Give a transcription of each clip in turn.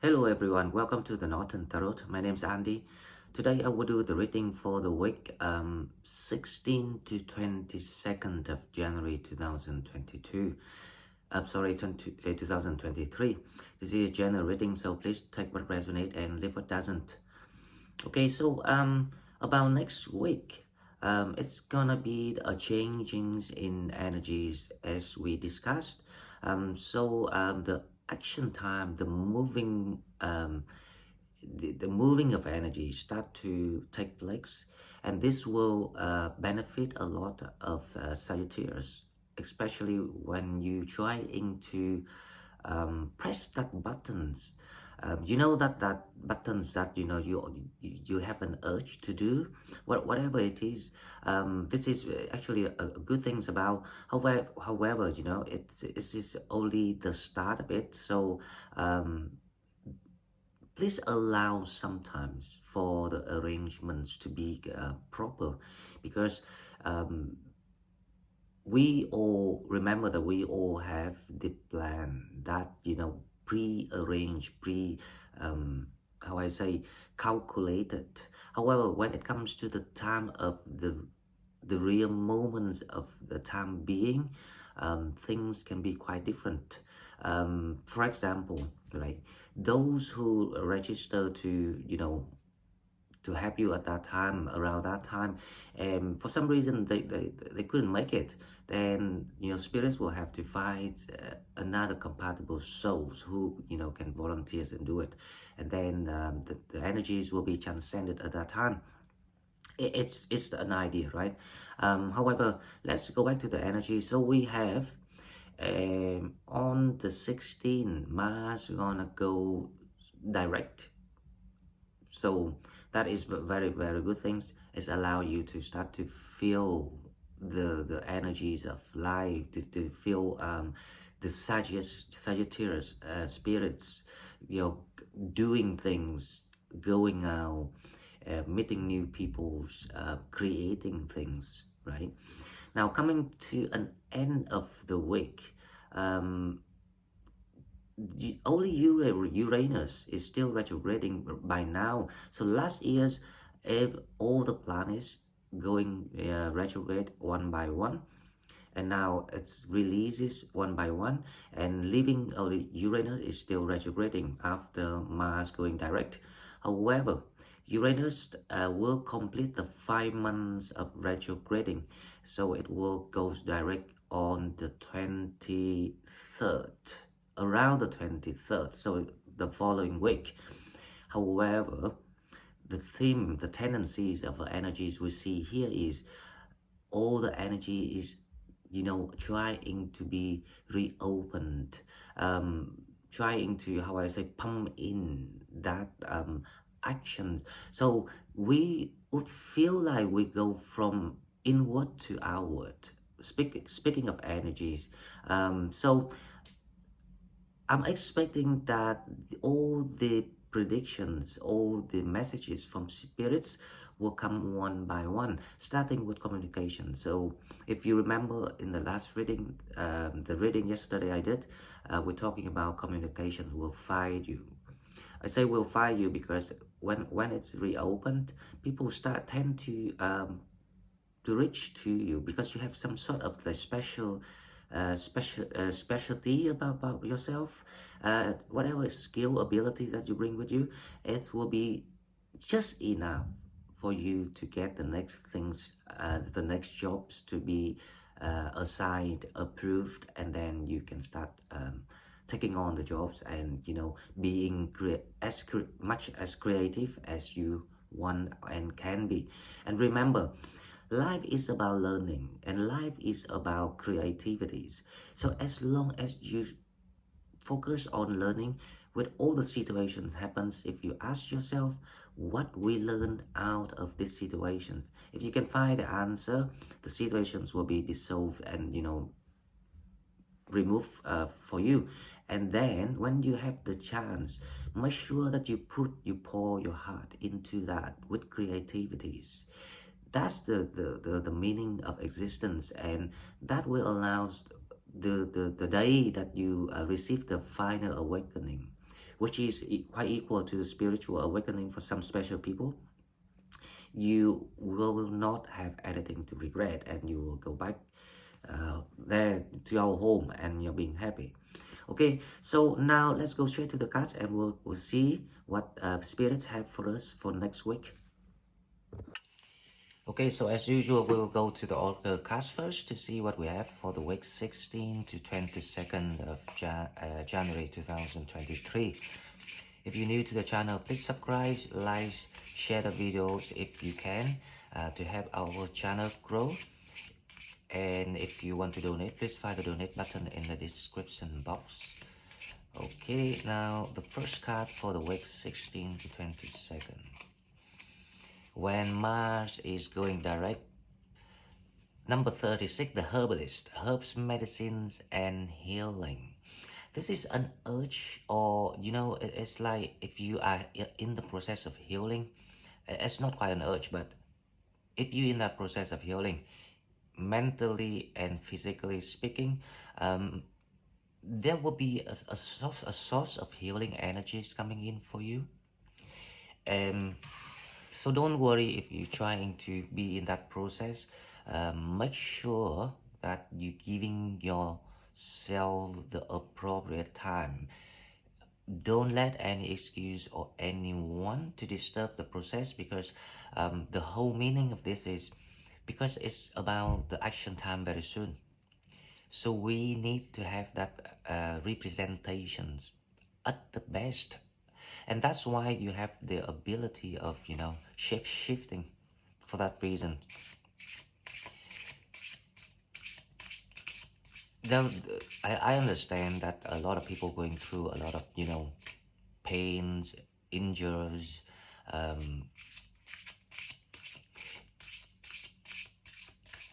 Hello everyone, welcome to the Northern Tarot. My name is Andy. Today I will do the reading for the week 16 to 22nd of January 2022. 2023. This is a general reading, so please take what resonates and leave what doesn't. Okay, so about next week, it's gonna be a changings in energies as we discussed. The action time, the moving of energy start to take place, and this will benefit a lot of Sagittarius, especially when you trying to press that buttons. You know that buttons that you have an urge to do, whatever it is. This is actually a good things about. However, it's just only the start of it. So please allow sometimes for the arrangements to be proper, because we all remember that we all have the plan that pre-arranged, how I say, calculated. However, when it comes to the time of the real moments of the time being, things can be quite different. For example, right, those who register to help you at that time, around that time, and for some reason they couldn't make it, then spirits will have to find another compatible souls who can volunteer and do it, and then the energies will be transcended at that time. It's an idea, right? However, let's go back to the energy. So we have on the 16th, Mars gonna go direct. So that is very good things. It's allow you to start to feel the energies of life, to feel the Sagittarius spirits, doing things, going out, meeting new people, creating things, right? Now coming to an end of the week, only Uranus is still retrograding by now. So last year's, if all the planets going retrograde one by one, and now it's releases one by one, and leaving only Uranus is still retrograding after Mars going direct. However, Uranus will complete the 5 months of retrograding, so it will go direct on the 23rd, around the 23rd, so the following week. However, the theme, the tendencies of the energies we see here is all the energy is trying to be reopened, trying to, how I say, pump in that actions. So we would feel like we go from inward to outward. Speaking of energies, so I'm expecting that all the predictions, all the messages from spirits will come one by one, starting with communication. So if you remember in the last reading, the reading yesterday I did, we're talking about communications will find you. I say will find you because when it's reopened, people tend to reach to you because you have some sort of like specialty about yourself. Whatever skill, ability that you bring with you, it will be just enough for you to get the next things, the next jobs to be assigned, approved, and then you can start taking on the jobs and being much as creative as you want and can be. And remember, life is about learning and life is about creativities. So as long as you focus on learning, with all the situations happens, if you ask yourself what we learned out of these situations, if you can find the answer, the situations will be dissolved and removed for you. And then when you have the chance, make sure that you pour your heart into that with creativities. That's the meaning of existence, and that will allow the day that you receive the final awakening which is quite equal to the spiritual awakening for some special people, you will not have anything to regret, and you will go back there to your home and you're being happy. Okay, so now let's go straight to the cards, and we'll see what spirits have for us for next week. Okay, so as usual, we will go to the oracle cards first to see what we have for the week 16 to 22nd of January 2023. If you're new to the channel, please subscribe, like, share the videos if you can to help our channel grow. And if you want to donate, please find the donate button in the description box. Okay, now the first card for the week 16 to 22nd. When Mars is going direct, number 36, the herbalist, herbs, medicines, and healing. This is an urge, or it's like if you are in the process of healing, it's not quite an urge, but if you're in that process of healing, mentally and physically speaking, there will be a source of healing energies coming in for you. So don't worry if you're trying to be in that process. Make sure that you're giving yourself the appropriate time. Don't let any excuse or anyone to disturb the process, because the whole meaning of this is because it's about the action time very soon. So we need to have that representations at the best. And that's why you have the ability of, shifting for that reason. Now, I understand that a lot of people going through a lot of, pains, injuries,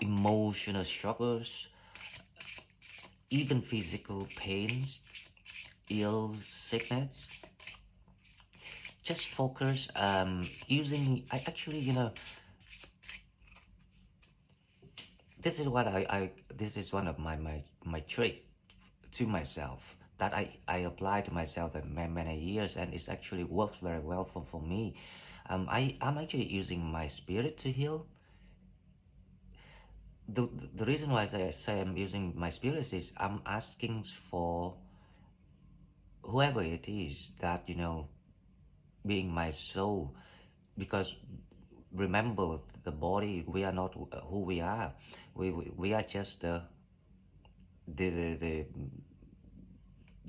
emotional struggles, even physical pains, ill sickness. Just focus using, this is what this is one of my trick to myself that I apply to myself in many years, and it's actually works very well for me. I'm actually using my spirit to heal. The reason why I say I'm using my spirit is I'm asking for whoever it is that, being my soul, because remember, the body, we are not who we are. We are just the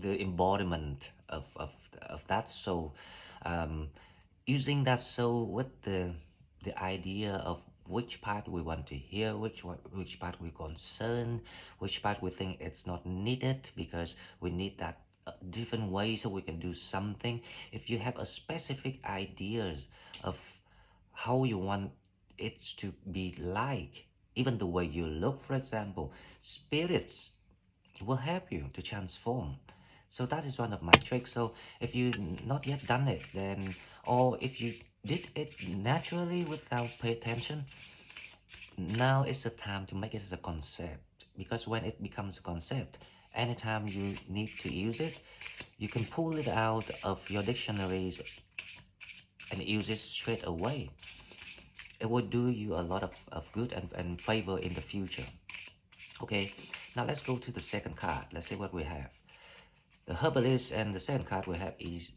embodiment of that soul. Using that soul with the idea of which part we want to hear, which part we concern, which part we think it's not needed because we need that different way so we can do something. If you have a specific ideas of how you want it to be like, even the way you look, for example, spirits will help you to transform. So that is one of my tricks. So if you not yet done it, then, or if you did it naturally without pay attention, now is the time to make it as a concept. Because when it becomes a concept, anytime you need to use it, you can pull it out of your dictionaries and use it straight away. It will do you a lot of good and favor in the future. Okay, now let's go to the second card. Let's see what we have. The herbalist, and the second card we have is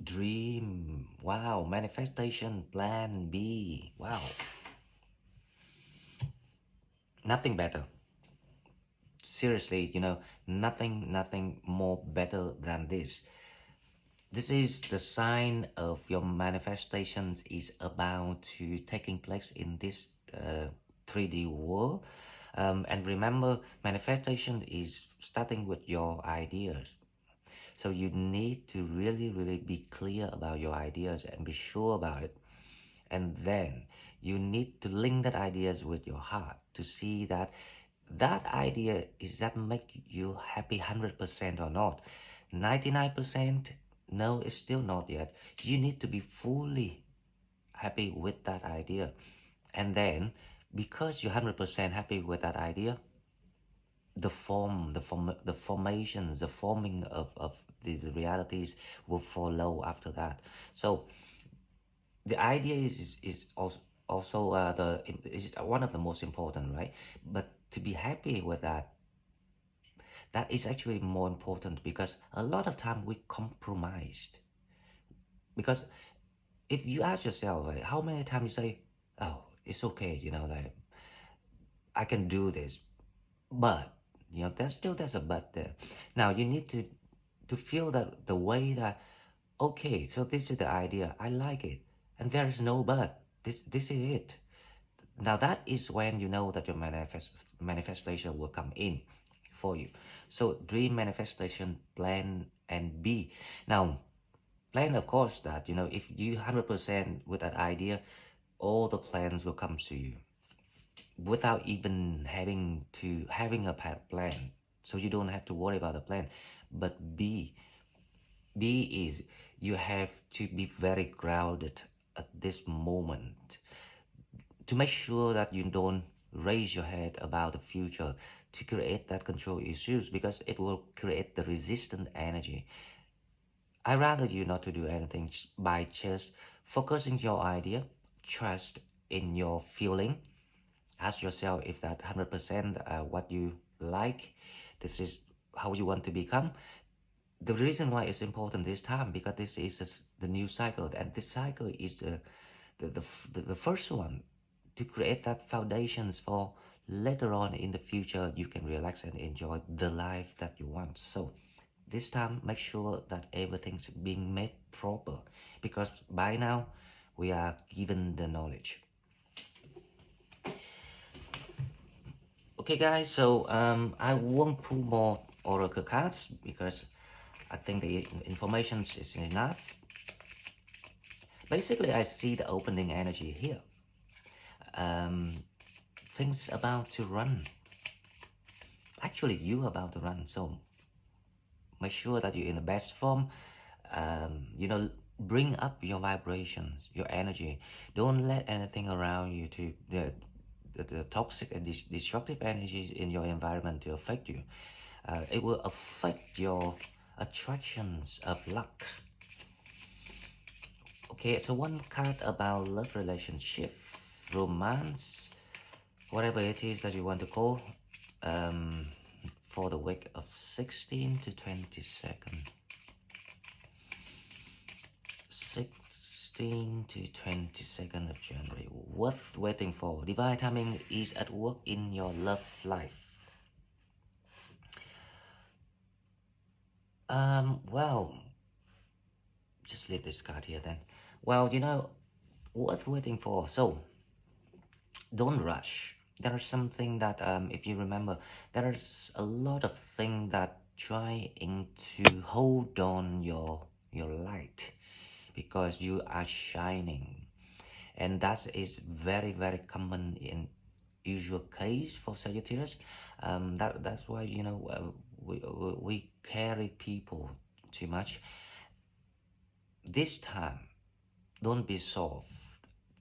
dream. Wow, manifestation, plan B. Wow. Nothing better. Seriously, nothing more better than this. This is the sign of your manifestations is about to taking place in this 3D world. And remember, manifestation is starting with your ideas. So you need to really be clear about your ideas and be sure about it. And then you need to link that ideas with your heart to see that idea, is that make you happy 100% or not? 99%? No, it's still not yet. You need to be fully happy with that idea. And then, because you're 100% happy with that idea, the formations, the forming of the realities will follow after that. So the idea is also the is one of the most important, right? But to be happy with that, that is actually more important, because a lot of time we compromised. Because if you ask yourself, like, how many times you say, oh, it's okay, like, I can do this, but there's a but there. Now you need to feel that the way that, okay, so this is the idea, I like it, and there is no but, this is it. Now that is when you know that your manifestation will come in for you. So dream, manifestation, plan, and be. Now plan, of course, that if you 100% with that idea, all the plans will come to you without even having a plan. So you don't have to worry about the plan. But B is, you have to be very grounded at this moment to make sure that you don't raise your head about the future to create that control issues, because it will create the resistant energy. I rather you not to do anything by just focusing your idea, trust in your feeling. Ask yourself if that 100% what you like, this is how you want to become. The reason why it's important this time, because this is the new cycle, and this cycle is the first one to create that foundations for later on in the future you can relax and enjoy the life that you want. So this time make sure that everything's being made proper, because by now we are given the knowledge. Okay guys, so I won't pull more oracle cards because I think the information is enough. Basically, I see the opening energy here. Things about to run. Actually, you about to run, so make sure that you're in the best form. Bring up your vibrations, your energy. Don't let anything around you to the toxic and destructive energies in your environment to affect you. It will affect your attractions of luck. Okay, so one card about love, relationship, romance, whatever it is that you want to call, for the week of 16 to 22nd. 16 to 22nd of January. Worth waiting for. Divine timing is at work in your love life. Well, just leave this card here then. Well, worth waiting for. So, don't rush. There is something that, if you remember, there is a lot of things that trying to hold on your light, because you are shining, and that is very, very common in usual case for Sagittarius. That's why we carry people too much. This time, don't be soft.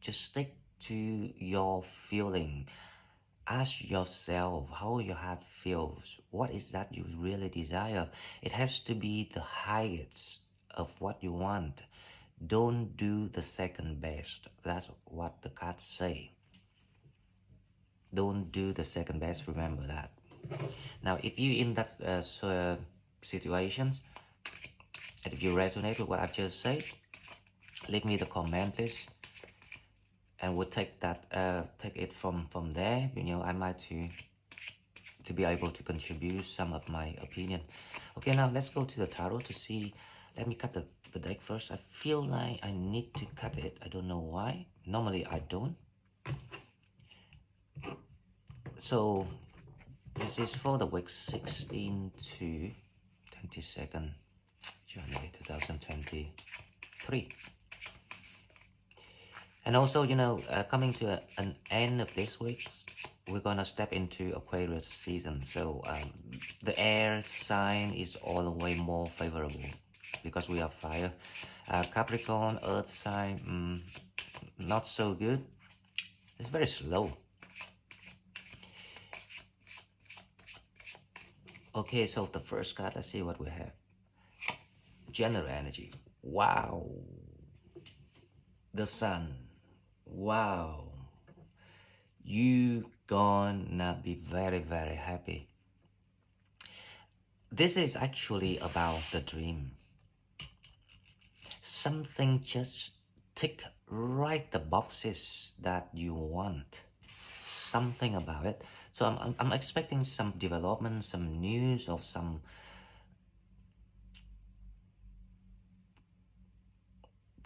Just stick to your feeling. Ask yourself how your heart feels. What is that you really desire? It has to be the highest of what you want. Don't do the second best. That's what the cards say. Don't do the second best, remember that. Now, if you in that situations, and if you resonate with what I've just said, leave me the comment, please, and we'll take it from there. I might to be able to contribute some of my opinion. Okay, now let's go to the tarot to see. Let me cut the deck first. I feel like I need to cut it. I don't know why. Normally I don't. So this is for the week 16 to 22nd January 2023. And also, coming to an end of this week, we're gonna step into Aquarius season. So the air sign is all the way more favorable because we have fire. Capricorn, earth sign, not so good. It's very slow. Okay, so the first card, let's see what we have. General energy. Wow. The sun. Wow. You gonna be very, very happy. This is actually about the dream. Something just tick right the boxes that you want. Something about it. So I'm expecting some development, some news, or some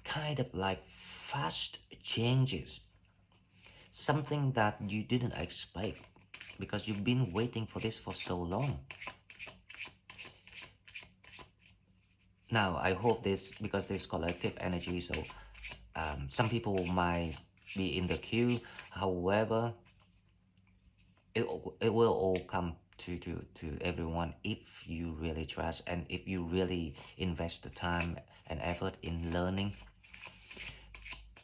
kind of like fast changes. Something that you didn't expect because you've been waiting for this for so long. Now, I hope this, because there's collective energy, so some people might be in the queue. However, it will all come to everyone if you really trust and if you really invest the time and effort in learning,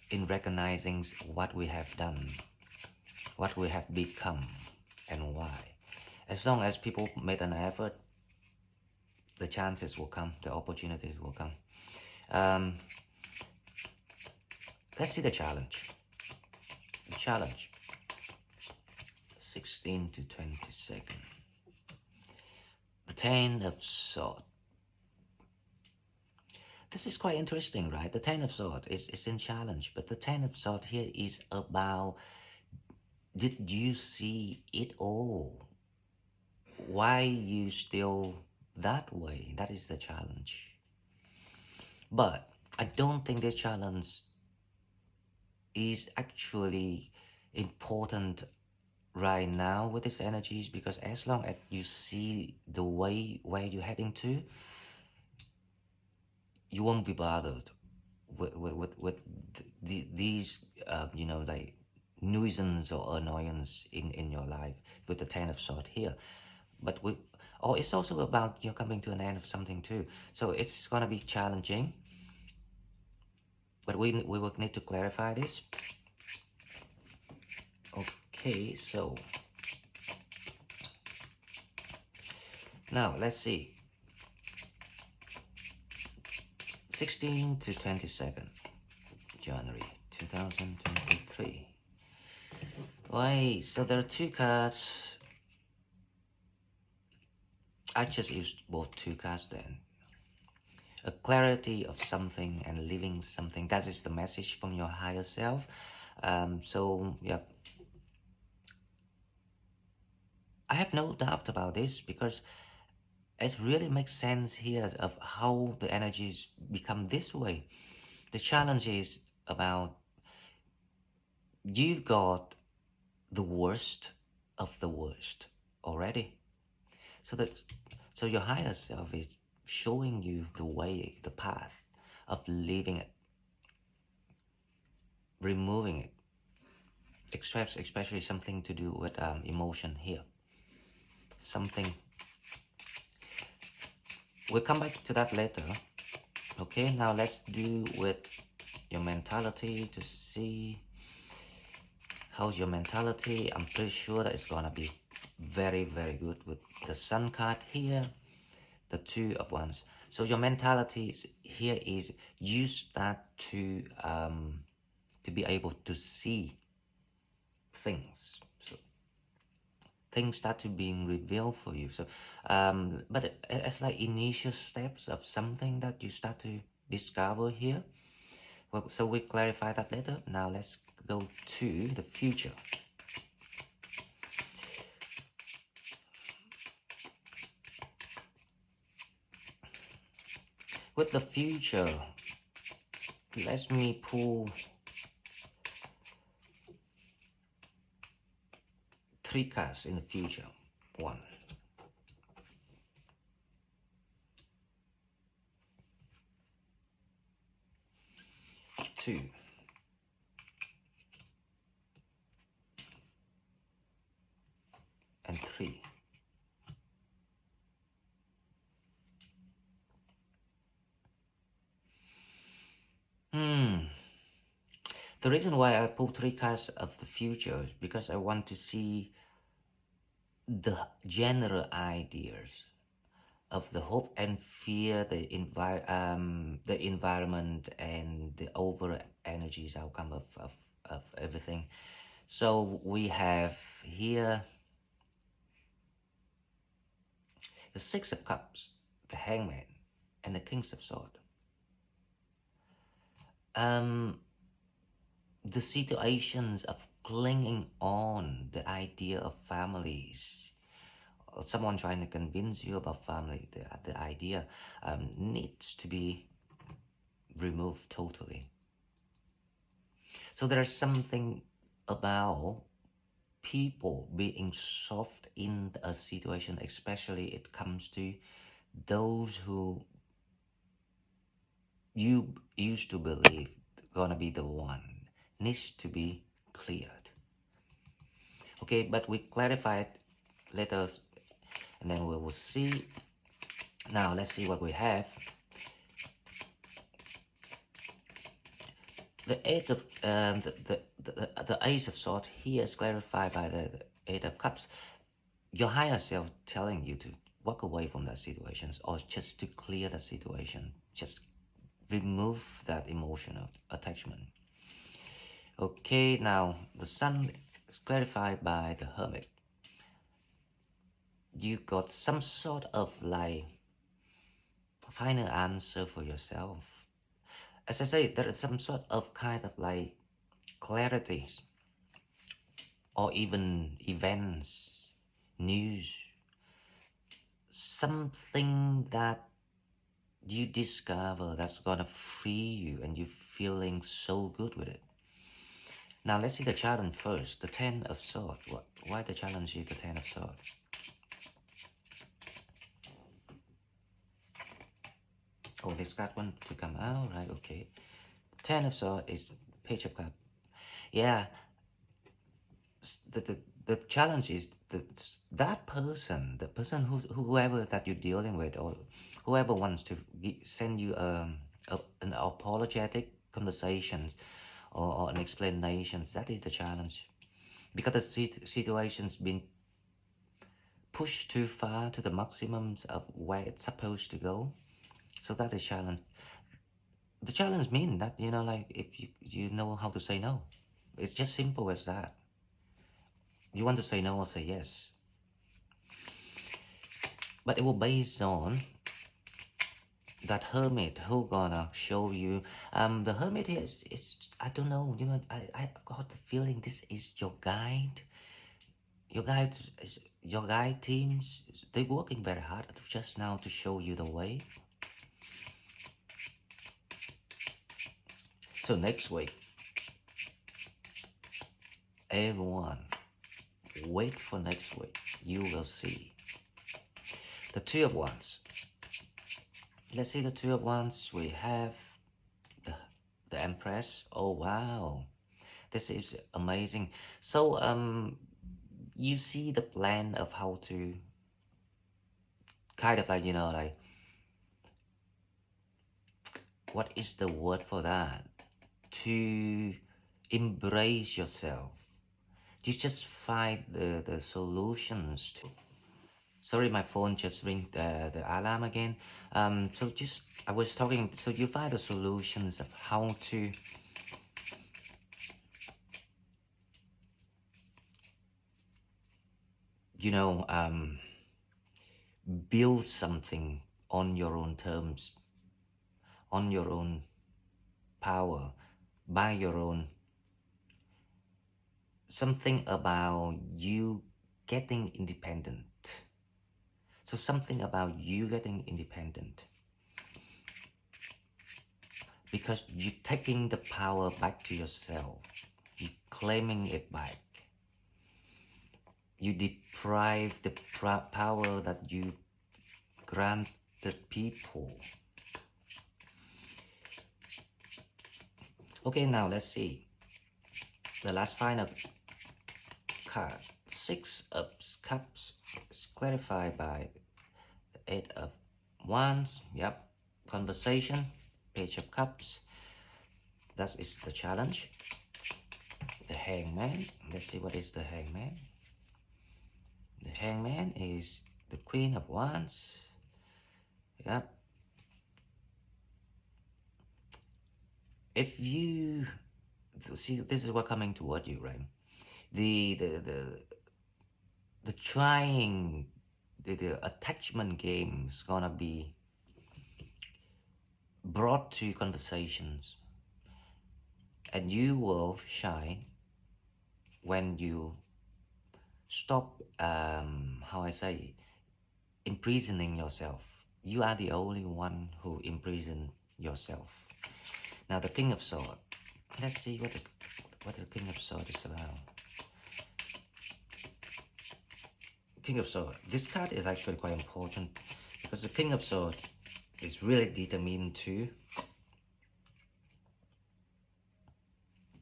in recognizing what we have done, what we have become, and why. As long as people made an effort, the chances will come, the opportunities will come. Let's see the challenge. The challenge, 16 to 22nd. The Ten of Swords. This is quite interesting, right? The Ten of Swords is in challenge, but the Ten of Swords here is about, did you see it all? Why you still that way? That is the challenge. But I don't think this challenge is actually important right now with these energies, because as long as you see the way where you're heading to, you won't be bothered with these like nuisance or annoyance in your life with the Ten of Swords here. But it's also about you're coming to an end of something too, so it's gonna be challenging, but we will need to clarify this. Okay, so now let's see. 16 to 22nd January 2023. Right, so there are two cards. I just used both two cards then. A clarity of something and living something. That is the message from your higher self. So yeah, I have no doubt about this, because it really makes sense here of how the energies become this way. The challenge is about, you've got the worst of the worst already. So your higher self is showing you the way, the path of leaving it, removing it, especially something to do with emotion here. Something, we'll come back to that later. Okay, now let's do with your mentality to see how's your mentality. I'm pretty sure that it's gonna be very, very good with the Sun card here, the Two of Wands. So your mentality here is you start to be able to see things. So things start to being revealed for you. So, but it's like initial steps of something that you start to discover here. Well, so we clarify that later. Now let's go to the future. With the future, let me pull three cards in the future. 1, 2, and 3. The reason why I pull 3 cards of the future is because I want to see the general ideas of the hope and fear, the environment, and the over energies outcome of everything. So we have here the Six of Cups, the Hangman, and the Kings of Swords. The situations of clinging on, the idea of families, or someone trying to convince you about family, the idea needs to be removed totally. So there's something about people being soft in a situation, especially it comes to those who you used to believe gonna be the one, needs to be cleared. Okay, but we clarify it later, and then we will see. Now let's see what we have. The Eight of the Ace of Swords here is clarified by the Eight of Cups. Your higher self telling you to walk away from that situation, or just to clear the situation, just remove that emotion of attachment. Okay, now the Sun is clarified by the Hermit. You got some sort of like final answer for yourself. As I say, there is some sort of kind of like clarity, or even events, news, something that you discover that's gonna free you and you're feeling so good with it. Now let's see the challenge first, the Ten of Swords. Why the challenge is the Ten of Swords? Oh, this card want to come out, right? Okay. Ten of Swords is Page of Cups. Yeah. The challenge is that person, the person whoever that you're dealing with, or whoever wants to send you an apologetic conversations, or an explanations. That is the challenge, because the situation's been pushed too far to the maximums of where it's supposed to go. So that is challenge. The challenge means that, you know, like if you know how to say no. It's just simple as that. You want to say no or say yes. But it will based on that Hermit who gonna show you. The Hermit here is I don't know, you know, I got the feeling this is your guide. Your guide teams, they're working very hard just now to show you the way. So next week, everyone, wait for next week. You will see. The Two of Wands. Let's see the Two of Wands. We have the Empress. Oh, wow. This is amazing. So, you see the plan of how to kind of like, you know, like, what is the word for that? To embrace yourself. You just find the solutions to. Sorry, my phone just ring the alarm again. So just, I was talking, so you find the solutions of how to build something on your own terms, on your own power, by your own. Something about you getting independent. So something about you getting independent. Because you're taking the power back to yourself. You're claiming it back. You deprive the power that you granted people. Okay, now let's see. The last final card. Six of Cups is clarified by the Eight of Wands. Yep. Conversation. Page of Cups. That is the challenge. The Hangman. Let's see what is the Hangman. The Hangman is the Queen of Wands. Yeah. If you see, this is what coming toward you, right? The the the the trying the attachment game is gonna be brought to conversations, and you will shine when you stop how I say, imprisoning yourself. You are the only one who imprison yourself. Now the King of Swords. Let's see what the King of Swords is about. King of Swords. This card is actually quite important because the King of Swords is really determined to.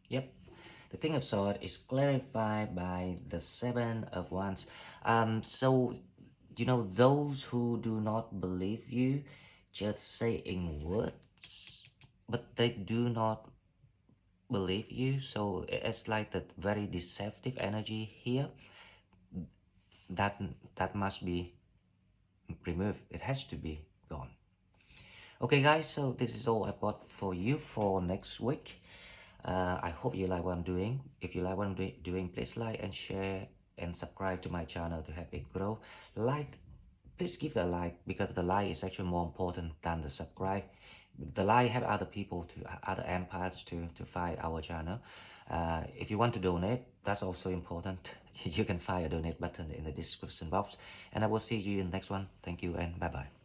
Yep. The King of Swords is clarified by the Seven of Wands. So, you know, those who do not believe you just say in words, but they do not believe you. So it's like that very deceptive energy here. That must be removed. It has to be gone. Okay, guys. So this is all I've got for you for next week. I hope you like what I'm doing. If you like what I'm doing, please like and share and subscribe to my channel to help it grow. Please give the like, because the like is actually more important than the subscribe. The like help other people, to other empires to find our channel. If you want to donate, that's also important. You can find a donate button in the description box. And I will see you in the next one. Thank you and bye bye.